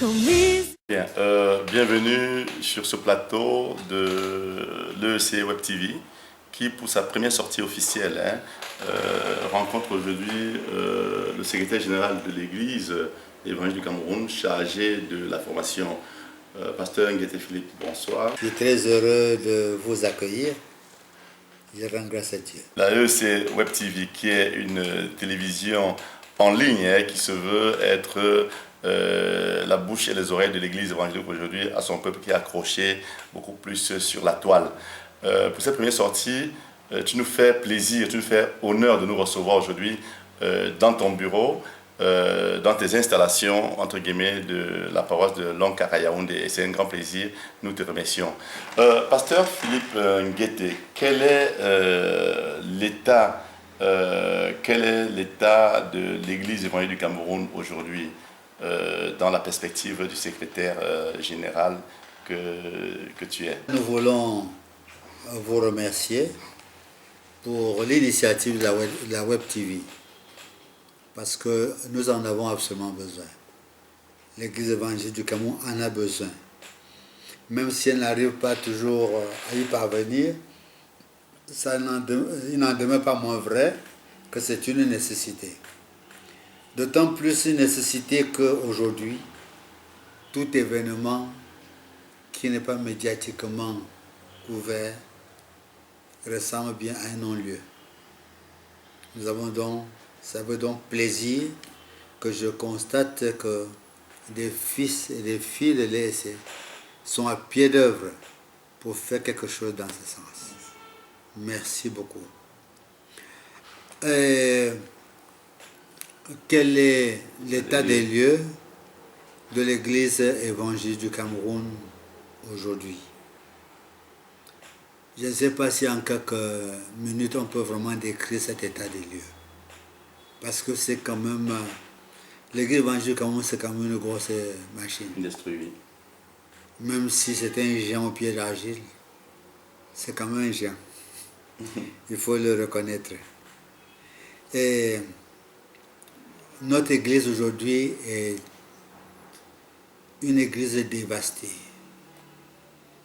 Bien, bienvenue sur ce plateau de l'EEC Web TV qui, pour sa première sortie officielle, rencontre aujourd'hui le secrétaire général de l'Église évangélique du Cameroun, chargé de la formation, Pasteur Nguete Philippe. Bonsoir. Je suis très heureux de vous accueillir. Je rends grâce à Dieu. La EEC Web TV, qui est une télévision en ligne qui se veut être la bouche et les oreilles de l'Église évangélique aujourd'hui à son peuple qui est accroché beaucoup plus sur la toile. Pour cette première sortie, tu nous fais plaisir, tu nous fais honneur de nous recevoir aujourd'hui dans ton bureau, dans tes installations, entre guillemets, de la paroisse de Lonkara Yaoundé. Et c'est un grand plaisir, nous te remercions. Pasteur Philippe Nguete, quel est l'état de l'Église évangélique du Cameroun aujourd'hui dans la perspective du secrétaire général que tu es? Nous voulons vous remercier pour l'initiative de la Web TV, parce que nous en avons absolument besoin. L'Église évangélique du Cameroun en a besoin. Même si elle n'arrive pas toujours à y parvenir, il n'en demeure pas moins vrai que c'est une nécessité. D'autant plus une nécessité qu'aujourd'hui, tout événement qui n'est pas médiatiquement couvert ressemble bien à un non-lieu. Ça veut donc plaisir que je constate que des fils et des filles de l'EEC sont à pied d'œuvre pour faire quelque chose dans ce sens. Merci beaucoup. Quel est l'état des lieux de l'Église évangélique du Cameroun aujourd'hui? Je ne sais pas si en quelques minutes on peut vraiment décrire cet état des lieux. Parce que c'est quand même... L'Église évangélique du Cameroun, c'est quand même une grosse machine. Destruit. Même si c'est un géant au pied d'argile, c'est quand même un géant. Il faut le reconnaître. Et notre Église aujourd'hui est une Église dévastée.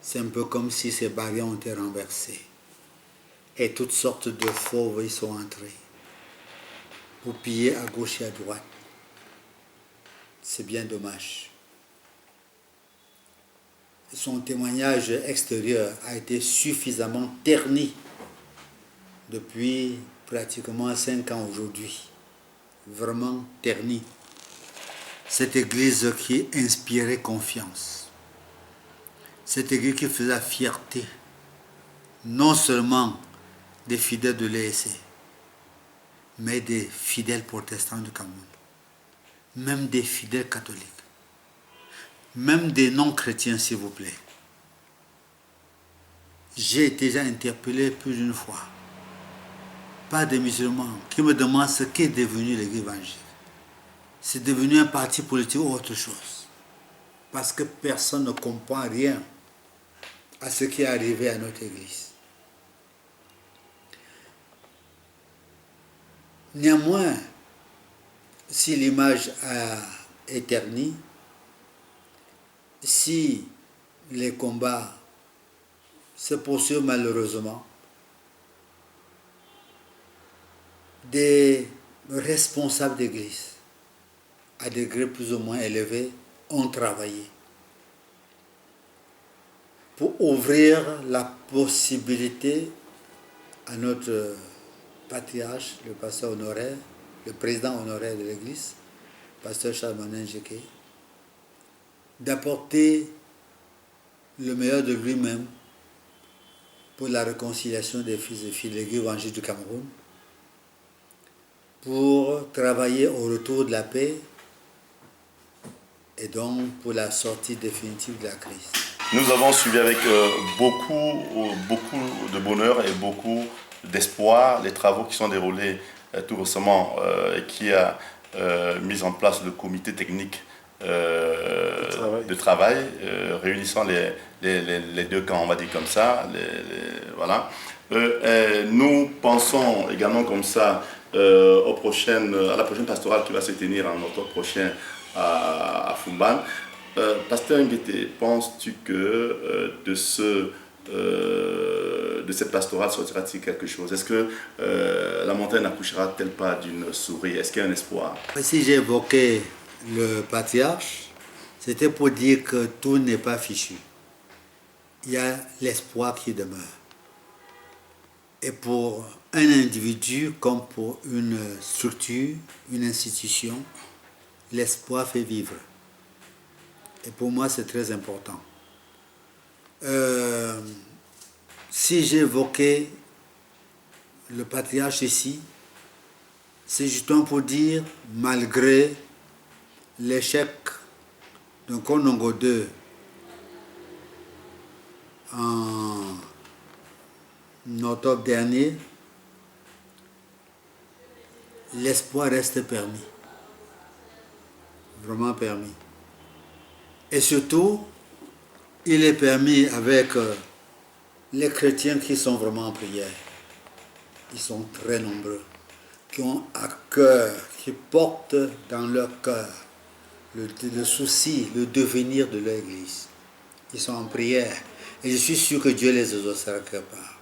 C'est un peu comme si ces barrières ont été renversées. Et toutes sortes de fauves y sont entrés pour piller à gauche et à droite. C'est bien dommage. Son témoignage extérieur a été suffisamment terni depuis pratiquement 5 ans aujourd'hui. Vraiment terni. Cette Église qui inspirait confiance. Cette Église qui faisait la fierté, non seulement des fidèles de l'EEC, mais des fidèles protestants du Cameroun, même des fidèles catholiques, même des non-chrétiens, s'il vous plaît. J'ai été déjà interpellé plus d'une fois par des musulmans qui me demandent ce qu'est devenu l'Église évangélique. C'est devenu un parti politique ou autre chose. Parce que personne ne comprend rien à ce qui est arrivé à notre Église. Néanmoins, si l'image a éterni, si les combats se poursuivent malheureusement, des responsables d'église à degré plus ou moins élevé ont travaillé pour ouvrir la possibilité à notre patriarche, le pasteur honoraire, le président honoraire de l'église, pasteur Charles-Manuel Njeke, d'apporter le meilleur de lui-même pour la réconciliation des fils et filles de l'église évangélique du Cameroun, pour travailler au retour de la paix et donc pour la sortie définitive de la crise. Nous avons suivi avec beaucoup de bonheur et beaucoup d'espoir les travaux qui sont déroulés tout récemment et qui a mis en place le comité technique de travail réunissant les deux camps, on va dire comme ça. Voilà. Nous pensons également comme ça à la prochaine pastorale qui va se tenir en octobre prochain à Fumban. Pasteur Nguete, penses-tu que de cette pastorale sortira-t-il quelque chose? Est-ce que la montagne n'accouchera-t-elle pas d'une souris? Est-ce qu'il y a un espoir? Si j'ai évoqué le patriarche, c'était pour dire que tout n'est pas fichu. Il y a l'espoir qui demeure. Et pour un individu comme pour une structure, une institution, l'espoir fait vivre. Et pour moi, c'est très important. Si j'ai évoqué le patriarche ici, c'est justement pour dire, malgré l'échec d'un Konongo II en octobre dernier, l'espoir reste permis. Vraiment permis. Et surtout, il est permis avec les chrétiens qui sont vraiment en prière. Ils sont très nombreux, qui ont à cœur, qui portent dans leur cœur le souci, le devenir de leur Église. Ils sont en prière. Et je suis sûr que Dieu les exaucera quelque part.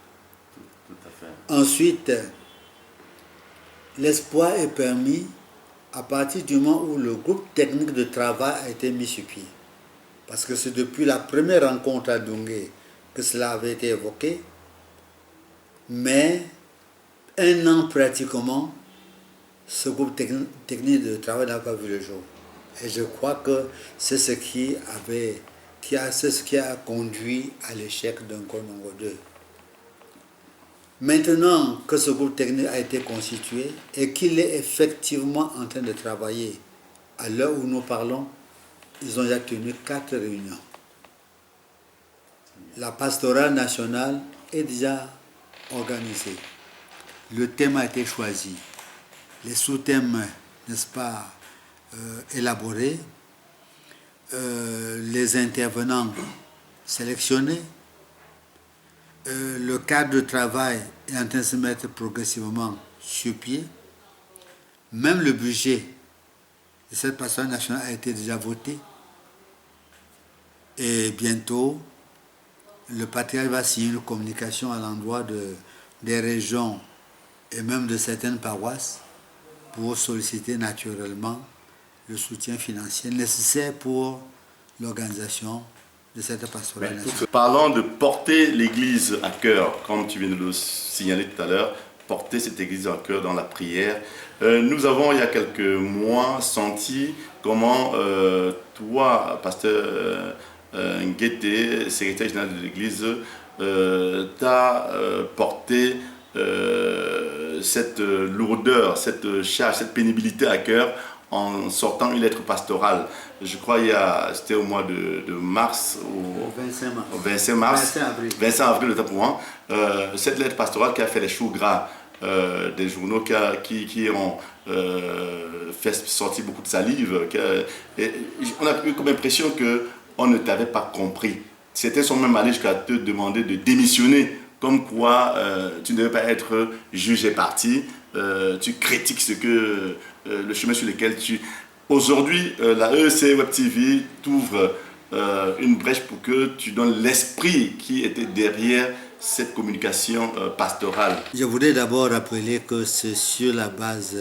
Tout à fait. Ensuite, l'espoir est permis à partir du moment où le groupe technique de travail a été mis sur pied. Parce que c'est depuis la première rencontre à Dungé que cela avait été évoqué. Mais un an pratiquement, ce groupe technique de travail n'a pas vu le jour. Et je crois que c'est ce qui a conduit à l'échec d'un Konongo 2. Maintenant que ce groupe technique a été constitué et qu'il est effectivement en train de travailler, à l'heure où nous parlons, ils ont déjà tenu 4 réunions. La pastorale nationale est déjà organisée. Le thème a été choisi. Les sous-thèmes, n'est-ce pas, élaborés. Les intervenants sélectionnés. Le cadre de travail est en train de se mettre progressivement sur pied. Même le budget de cette pastorale nationale a été déjà voté. Et bientôt, le patriarche va signer une communication à l'endroit des régions et même de certaines paroisses pour solliciter naturellement le soutien financier nécessaire pour l'organisation de cette pastorale nationale. Parlant de porter l'Église à cœur, comme tu viens de le signaler tout à l'heure, porter cette Église à cœur dans la prière. Nous avons, il y a quelques mois, senti comment toi, pasteur Nguete, secrétaire général de l'Église, t'as porté cette lourdeur, cette charge, cette pénibilité à cœur en sortant une lettre pastorale. Je crois c'était au mois de mars, au 25 mars, 25 avril, le temps pour moi. Cette lettre pastorale qui a fait les choux gras des journaux qui ont fait sortir beaucoup de salive. On a eu comme impression qu'on ne t'avait pas compris. C'était sans même aller jusqu'à te demander de démissionner, comme quoi tu ne devais pas être jugé parti. Tu critiques le chemin sur lequel tu... Aujourd'hui, la EEC Web TV t'ouvre une brèche pour que tu donnes l'esprit qui était derrière cette communication pastorale. Je voudrais d'abord rappeler que c'est sur la base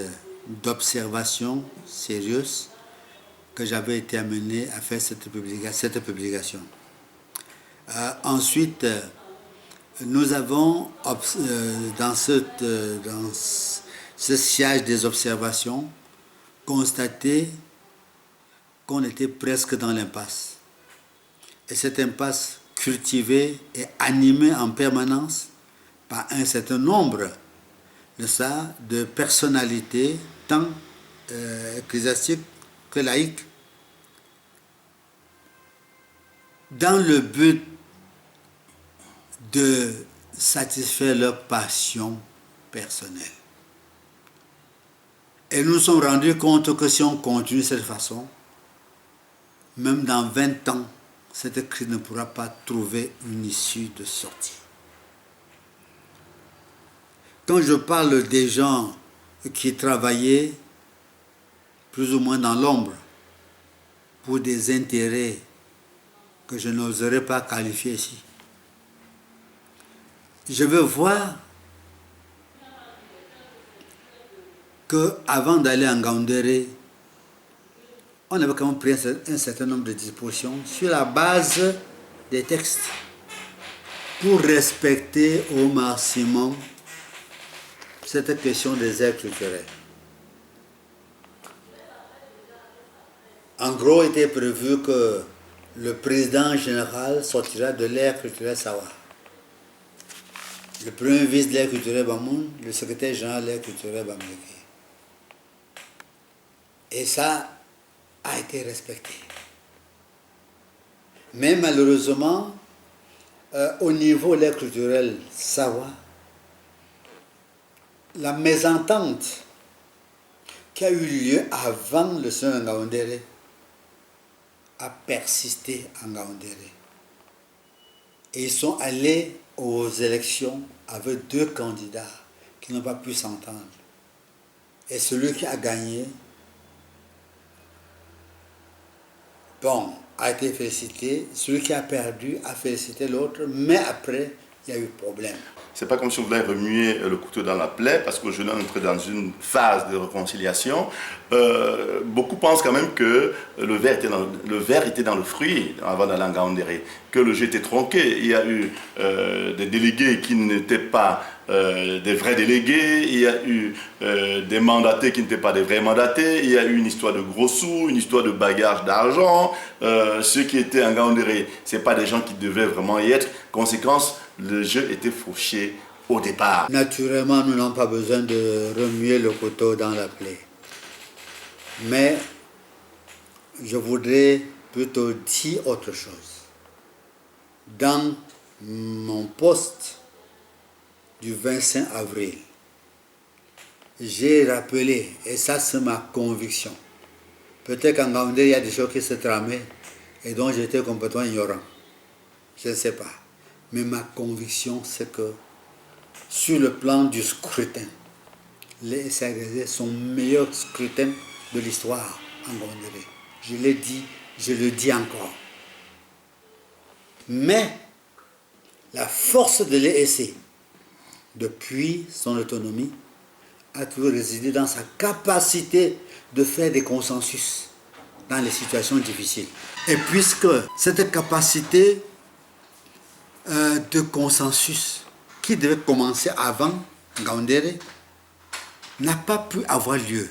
d'observations sérieuses que j'avais été amené à faire cette publication. Ensuite, nous avons, dans ce siège des observations, constaté qu'on était presque dans l'impasse. Et cette impasse cultivée et animée en permanence par un certain nombre de personnalités, tant ecclésiastiques que laïques, dans le but de satisfaire leur passion personnelle. Et nous nous sommes rendus compte que si on continue de cette façon, même dans 20 ans, cette crise ne pourra pas trouver une issue de sortie. Quand je parle des gens qui travaillaient plus ou moins dans l'ombre pour des intérêts que je n'oserais pas qualifier ici. Je veux voir qu'avant d'aller en Ngaoundéré, on avait quand même pris un certain nombre de dispositions sur la base des textes pour respecter au maximum cette question des aires culturelles. En gros, il était prévu que le président général sortira de l'aire culturelle Sawa. Le premier vice de l'aire culturelle Bamoun, le secrétaire général de l'aire culturelle Bamileke. Et ça a été respecté. Mais malheureusement, au niveau de l'aire culturelle Sawa, la mésentente qui a eu lieu avant le Sénat Ngaoundéré a persisté en Ngaoundéré. Et ils sont allés aux élections avec deux candidats qui n'ont pas pu s'entendre. Et celui qui a gagné, bon, a été félicité. Celui qui a perdu a félicité l'autre, mais après, il y a eu problème. C'est pas comme si on voulait remuer le couteau dans la plaie, parce qu'aujourd'hui on est entré dans une phase de réconciliation. Beaucoup pensent quand même que le verre était dans le fruit avant d'aller en Ngaoundéré, que le jeu était tronqué. Il y a eu des délégués qui n'étaient pas des vrais délégués, il y a eu des mandatés qui n'étaient pas des vrais mandatés, il y a eu une histoire de gros sous, une histoire de bagarre d'argent. Ceux qui étaient en Ngaoundéré, ce n'est pas des gens qui devaient vraiment y être. Conséquence, le jeu était fauché au départ. Naturellement, nous n'avons pas besoin de remuer le couteau dans la plaie. Mais je voudrais plutôt dire autre chose. Dans mon poste du 25 avril, j'ai rappelé, et ça c'est ma conviction, peut-être qu'en Ngaoundéré, il y a des choses qui se tramaient et dont j'étais complètement ignorant. Je ne sais pas. Mais ma conviction, c'est que sur le plan du scrutin, les SRDC sont meilleurs scrutins de l'histoire en Ngaoundéré. Je l'ai dit, je le dis encore. Mais la force de l'ESC, depuis son autonomie, a toujours résidé dans sa capacité de faire des consensus dans les situations difficiles. Et puisque cette capacité de consensus qui devait commencer avant Ngaoundéré n'a pas pu avoir lieu.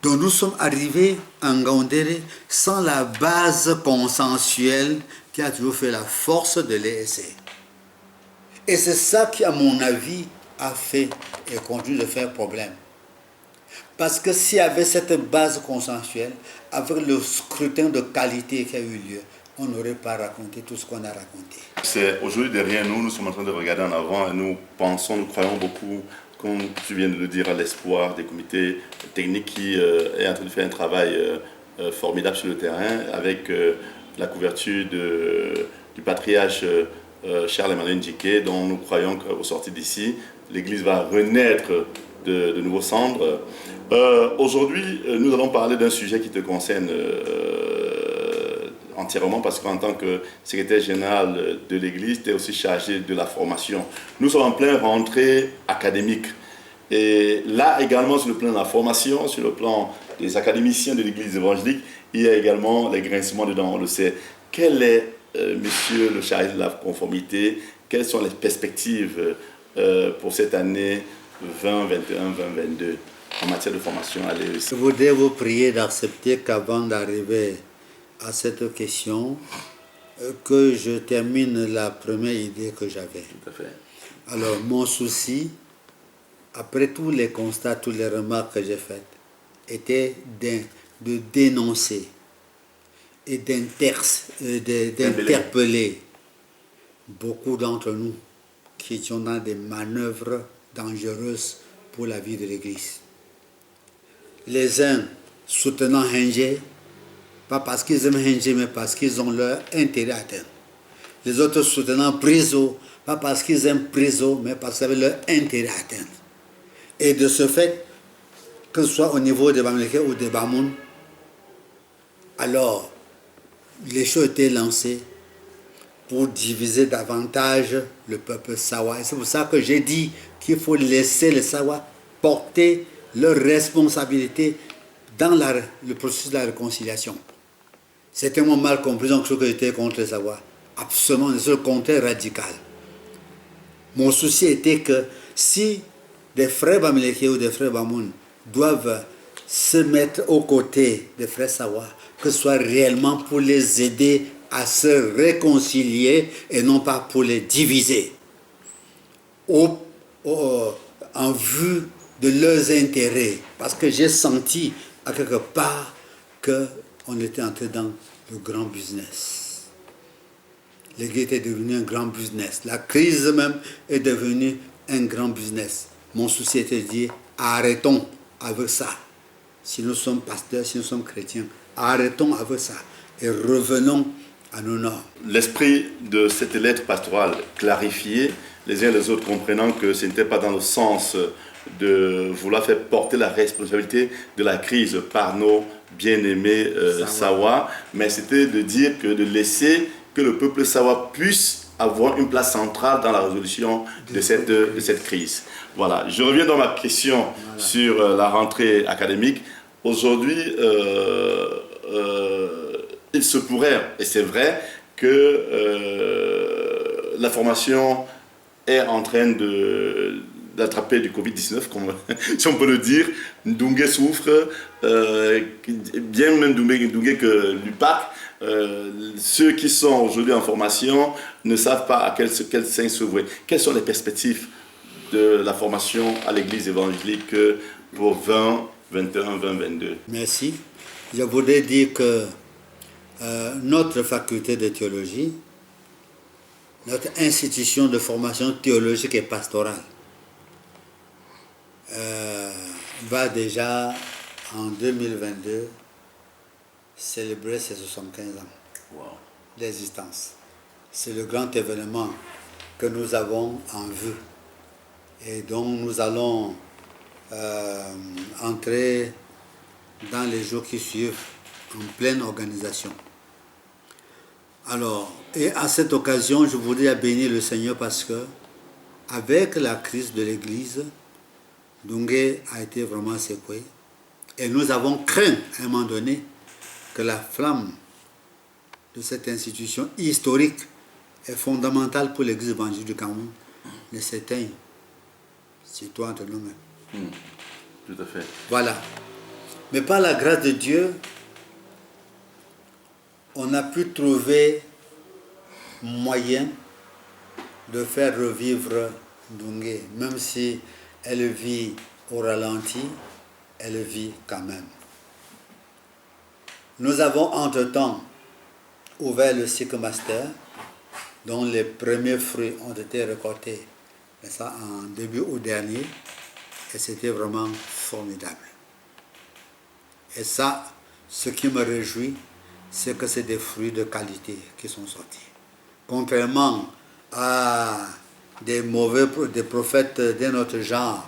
Donc nous sommes arrivés à Ngaoundéré sans la base consensuelle qui a toujours fait la force de l'ESC. Et c'est ça qui, à mon avis, a fait et continue de faire problème. Parce que s'il y avait cette base consensuelle, avec le scrutin de qualité qui a eu lieu, on n'aurait pas raconté tout ce qu'on a raconté. C'est aujourd'hui derrière nous, nous sommes en train de regarder en avant et nous pensons, nous croyons beaucoup, comme tu viens de le dire, à l'espoir des comités techniques qui est en train de faire un travail formidable sur le terrain avec la couverture du patriarche Charles-Emmanuel Ndjike, dont nous croyons qu'au sortir d'ici, l'Église va renaître de nouveaux cendres. Aujourd'hui, nous allons parler d'un sujet qui te concerne entièrement parce qu'en tant que secrétaire général de l'Église, tu es aussi chargé de la formation. Nous sommes en pleine rentrée académique. Et là également, sur le plan de la formation, sur le plan des académiciens de l'Église évangélique, il y a également les grincements dedans, on le sait. Quel est, monsieur le chargé de la conformité, quelles sont les perspectives pour cette année 2021-2022 en matière de formation à l'EEC? Je voudrais vous prier d'accepter qu'avant d'arriver à cette question, que je termine la première idée que j'avais. Tout à fait. Alors, mon souci, après tous les constats, toutes les remarques que j'ai faites, était de dénoncer et d'interpeller beaucoup d'entre nous qui étions dans des manœuvres dangereuses pour la vie de l'Église. Les uns soutenant Hengé, pas parce qu'ils aiment Hengé, mais parce qu'ils ont leur intérêt à atteindre. Les autres soutenant Priso, pas parce qu'ils aiment Priso, mais parce qu'ils avaient leur intérêt à atteindre. Et de ce fait, que ce soit au niveau de Bamileke ou de Bamoun, Alors, les choses étaient lancées pour diviser davantage le peuple Sawa. Et c'est pour ça que j'ai dit qu'il faut laisser les Sawa porter leurs responsabilités dans le processus de la réconciliation. C'était mon mal compris, donc que j'étais contre les Sawa. Absolument, c'est le contraire radical. Mon souci était que si des frères Bamileke ou des frères Bamoun doivent se mettre aux côtés des frères Sawa, que ce soit réellement pour les aider à se réconcilier et non pas pour les diviser en vue de leurs intérêts. Parce que j'ai senti à quelque part qu'on était entré dans le grand business. L'église était devenue un grand business. La crise même est devenue un grand business. Mon souci était de dire, arrêtons avec ça. Si nous sommes pasteurs, si nous sommes chrétiens, arrêtons avec ça et revenons à nos normes. L'esprit de cette lettre pastorale clarifiée, les uns et les autres comprenant que ce n'était pas dans le sens de vouloir faire porter la responsabilité de la crise par nos bien-aimés Sawa, mais c'était de dire que de laisser que le peuple Sawa puisse avoir une place centrale dans la résolution de cette crise. Voilà, je reviens dans ma question sur la rentrée académique. Aujourd'hui, il se pourrait, et c'est vrai, que la formation est en train d'attraper du Covid-19, comme, si on peut le dire. Ndungue souffre, bien même Ndungue que l'UPAC. Ceux qui sont aujourd'hui en formation ne savent pas à quel sein se vouer. Quelles sont les perspectives de la formation à l'église évangélique pour 2021, 2022? Merci. Je voudrais dire que notre faculté de théologie, notre institution de formation théologique et pastorale, va déjà en 2022 célébrer ses 75 ans d'existence. C'est le grand événement que nous avons en vue et dont nous allons entrer dans les jours qui suivent en pleine organisation. Alors, et à cette occasion, je voudrais bénir le Seigneur parce que, avec la crise de l'Église, Ndungue a été vraiment secoué. Et nous avons craint, à un moment donné, que la flamme de cette institution historique et fondamentale pour l'Église évangélique du Cameroun ne s'éteigne, surtout entre nous-mêmes. Tout à fait. Voilà. Mais par la grâce de Dieu, on a pu trouver moyen de faire revivre Ndungue, même si elle vit au ralenti, elle vit quand même. Nous avons entre-temps ouvert le cycle master, dont les premiers fruits ont été récoltés, mais ça en début août dernier, et c'était vraiment formidable. Et ça, ce qui me réjouit, c'est que c'est des fruits de qualité qui sont sortis. Contrairement à des prophètes d'un autre genre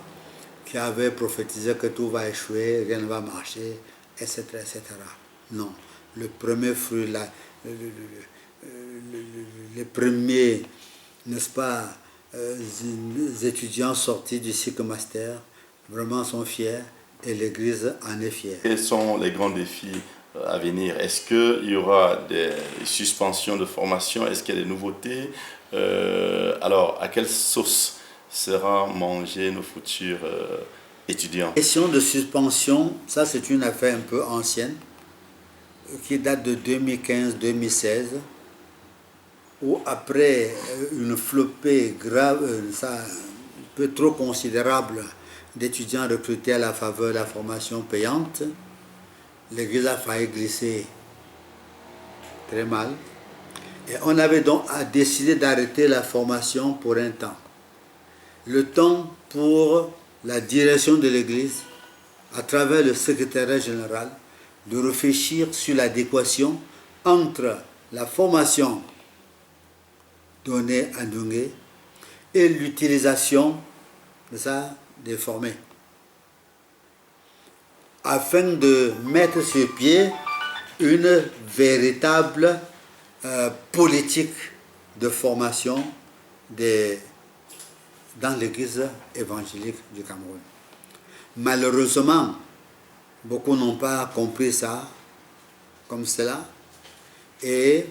qui avaient prophétisé que tout va échouer, rien ne va marcher, etc., etc. Non, le premier fruit, les premiers, n'est-ce pas, étudiants sortis du cycle master, vraiment sont fiers et l'Église en est fière. Quels sont les grands défis à venir? Est-ce qu'il y aura des suspensions de formation? Est-ce qu'il y a des nouveautés? Alors, à quelle sauce sera mangés nos futurs étudiants? Question de suspension, ça c'est une affaire un peu ancienne, qui date de 2015-2016, où après une flopée grave, un peu trop considérable d'étudiants recrutés à la faveur de la formation payante, l'Église a failli glisser très mal. Et on avait donc décidé d'arrêter la formation pour un temps. Le temps pour la direction de l'Église, à travers le secrétariat général, de réfléchir sur l'adéquation entre la formation donnée à Ndungue et l'utilisation de ça des formés, afin de mettre sur pied une véritable politique de formation dans l'Église évangélique du Cameroun. Malheureusement, beaucoup n'ont pas compris ça comme cela et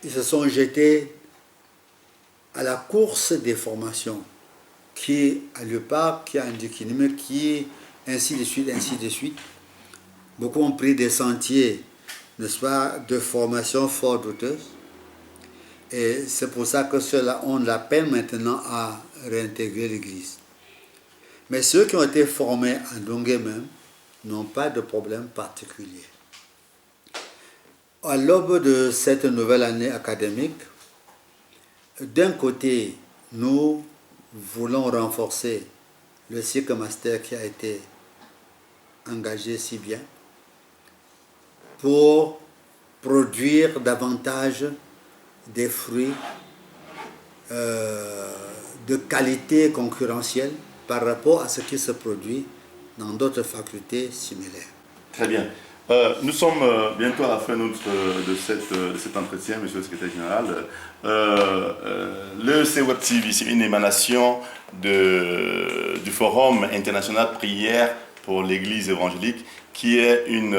ils se sont jetés à la course des formations qui a lieu pas, qui a un déclinisme, qui ainsi de suite, ainsi de suite. Beaucoup ont pris des sentiers, n'est-ce pas, de formation fort douteuse. Et c'est pour ça que ceux-là ont la peine maintenant à réintégrer l'Église. Mais ceux qui ont été formés à Ndongue même n'ont pas de problème particulier. À l'aube de cette nouvelle année académique, d'un côté, nous voulons renforcer le cycle master qui a été engagé si bien pour produire davantage des fruits de qualité concurrentielle par rapport à ce qui se produit dans d'autres facultés similaires. Très bien. Nous sommes bientôt à la fin de cet entretien, Monsieur le Secrétaire Général. Le CWeb TV, c'est une émanation du Forum international prière pour l'Église évangélique, qui est une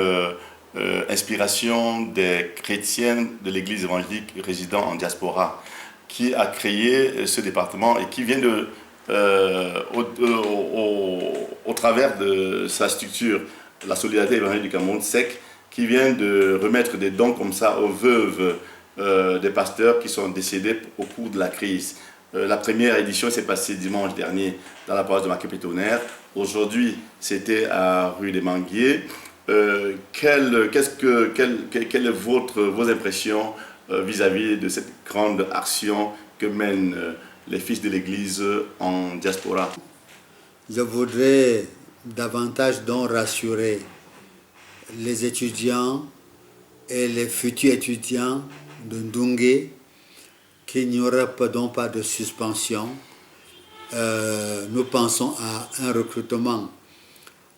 inspiration des chrétiens de l'Église évangélique résidant en diaspora, qui a créé ce département et qui vient au travers de sa structure, la Solidarité évangélique du Cameroun, SEC, qui vient de remettre des dons comme ça aux veuves des pasteurs qui sont décédés au cours de la crise. La première édition s'est passée dimanche dernier dans la paroisse de Marquet-Pétonnerre. Aujourd'hui, c'était à rue des Manguiers. Quelles sont vos impressions vis-à-vis de cette grande action que mènent les fils de l'Église en diaspora? Je voudrais davantage donc rassurer les étudiants et les futurs étudiants de Ndongue qu'il n'y aura donc pas de suspension. Nous pensons à un recrutement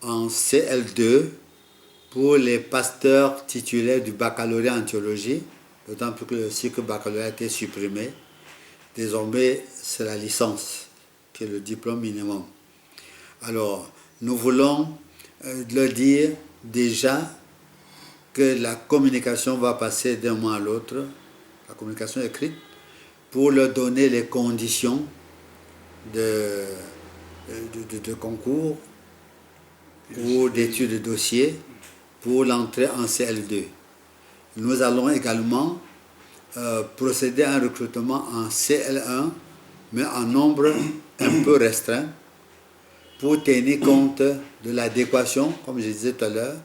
en CL2 pour les pasteurs titulaires du baccalauréat en théologie, d'autant plus que le cycle baccalauréat a été supprimé. Désormais, c'est la licence qui est le diplôme minimum. Alors, nous voulons leur dire déjà que la communication va passer d'un mois à l'autre, la communication écrite, pour leur donner les conditions de concours ou d'études de dossier pour l'entrée en CL2. Nous allons également procéder à un recrutement en CL1, mais en nombre un peu restreint, pour tenir compte de l'adéquation, comme je disais tout à l'heure,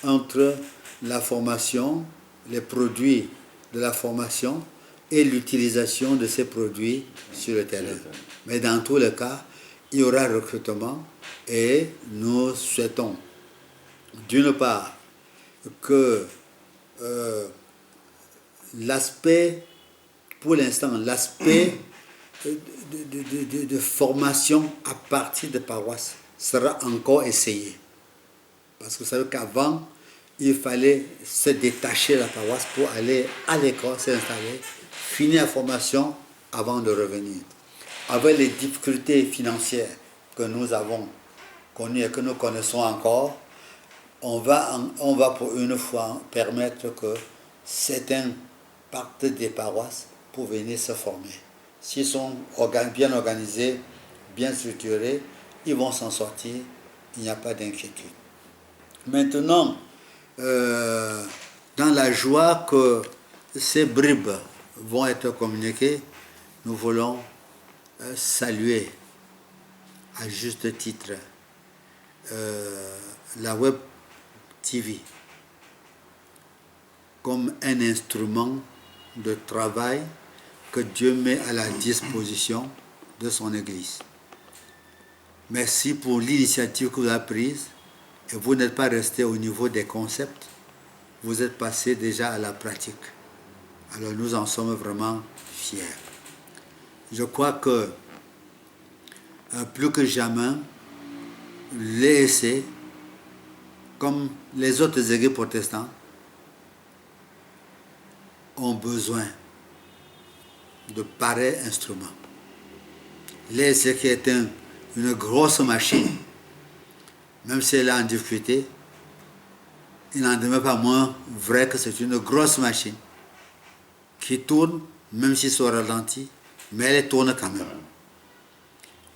entre la formation, les produits de la formation et l'utilisation de ces produits sur le terrain. Mais dans tous les cas, il y aura recrutement et nous souhaitons, d'une part, que l'aspect, pour l'instant, l'aspect de formation à partir de paroisses sera encore essayé. Parce que vous savez qu'avant, il fallait se détacher de la paroisse pour aller à l'école, s'installer, finir la formation avant de revenir. Avec les difficultés financières que nous avons connues et que nous connaissons encore, on va pour une fois permettre que certains partent des paroisses pour venir se former. S'ils sont bien organisés, bien structurés, ils vont s'en sortir, il n'y a pas d'inquiétude. Maintenant, dans la joie que ces bribes vont être communiquées, nous voulons saluer à juste titre la Web TV comme un instrument de travail que Dieu met à la disposition de son Église. Merci pour l'initiative que vous avez prise et vous n'êtes pas resté au niveau des concepts, vous êtes passé déjà à la pratique. Alors nous en sommes vraiment fiers. Je crois que plus que jamais, l'ESC comme les autres églises protestantes, ont besoin de pareils instruments. L'ESC qui est une grosse machine, même si elle est en difficulté, il n'en demeure pas moins vrai que c'est une grosse machine qui tourne, même si c'est au ralenti, mais elle tourne quand même.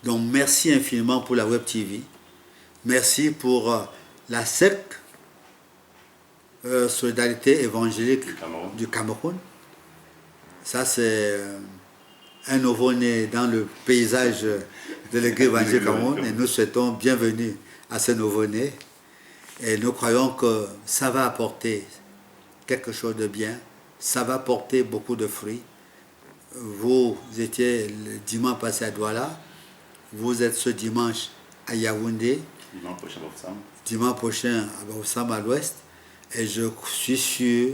Donc merci infiniment pour la Web TV. Merci pour la SEC, Solidarité évangélique du Cameroun. Ça, c'est un nouveau-né dans le paysage de l'église évangélique du Cameroun. Et nous souhaitons bienvenue à ce nouveau-né. Et nous croyons que ça va apporter quelque chose de bien. Ça va porter beaucoup de fruits. Vous étiez le dimanche passé à Douala. Vous êtes ce dimanche à Yaoundé. Dimanche prochain à Bafoussam à l'ouest. Et je suis sûr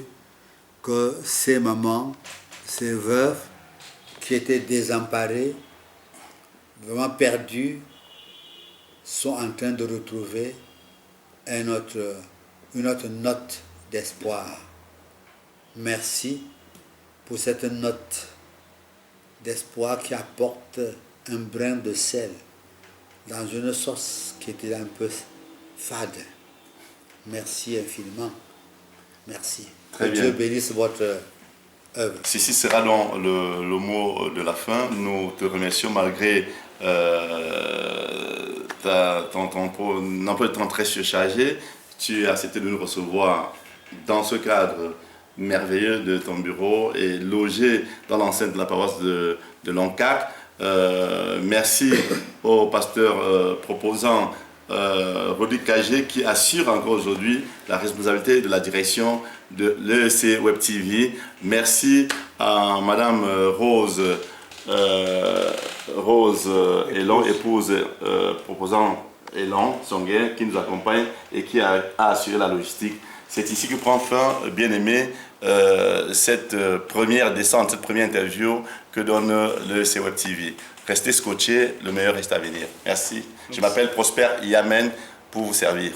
que ces mamans, ces veuves qui étaient désemparées, vraiment perdues, sont en train de retrouver une autre note d'espoir. Merci pour cette note d'espoir qui apporte un brin de sel dans une sauce qui était un peu fade. Merci infiniment. Merci. Très que bien. Dieu bénisse votre œuvre. Ceci sera donc le mot de la fin. Nous te remercions malgré ton emploi de temps très surchargé. Tu as accepté de nous recevoir dans ce cadre merveilleux de ton bureau et logé dans l'enceinte de la paroisse de Loncac. Merci au pasteur proposant Rodrigue Cagé qui assure encore aujourd'hui la responsabilité de la direction de l'EEC Web TV. Merci à Madame Rose Elon, épouse proposant Elon Songuer, qui nous accompagne et qui a assuré la logistique. C'est ici que prend fin, bien aimé, cette première descente, cette première interview que donne l'EEC Web TV. Restez scotchés, le meilleur reste à venir. Merci. Je m'appelle Prosper Yamen pour vous servir.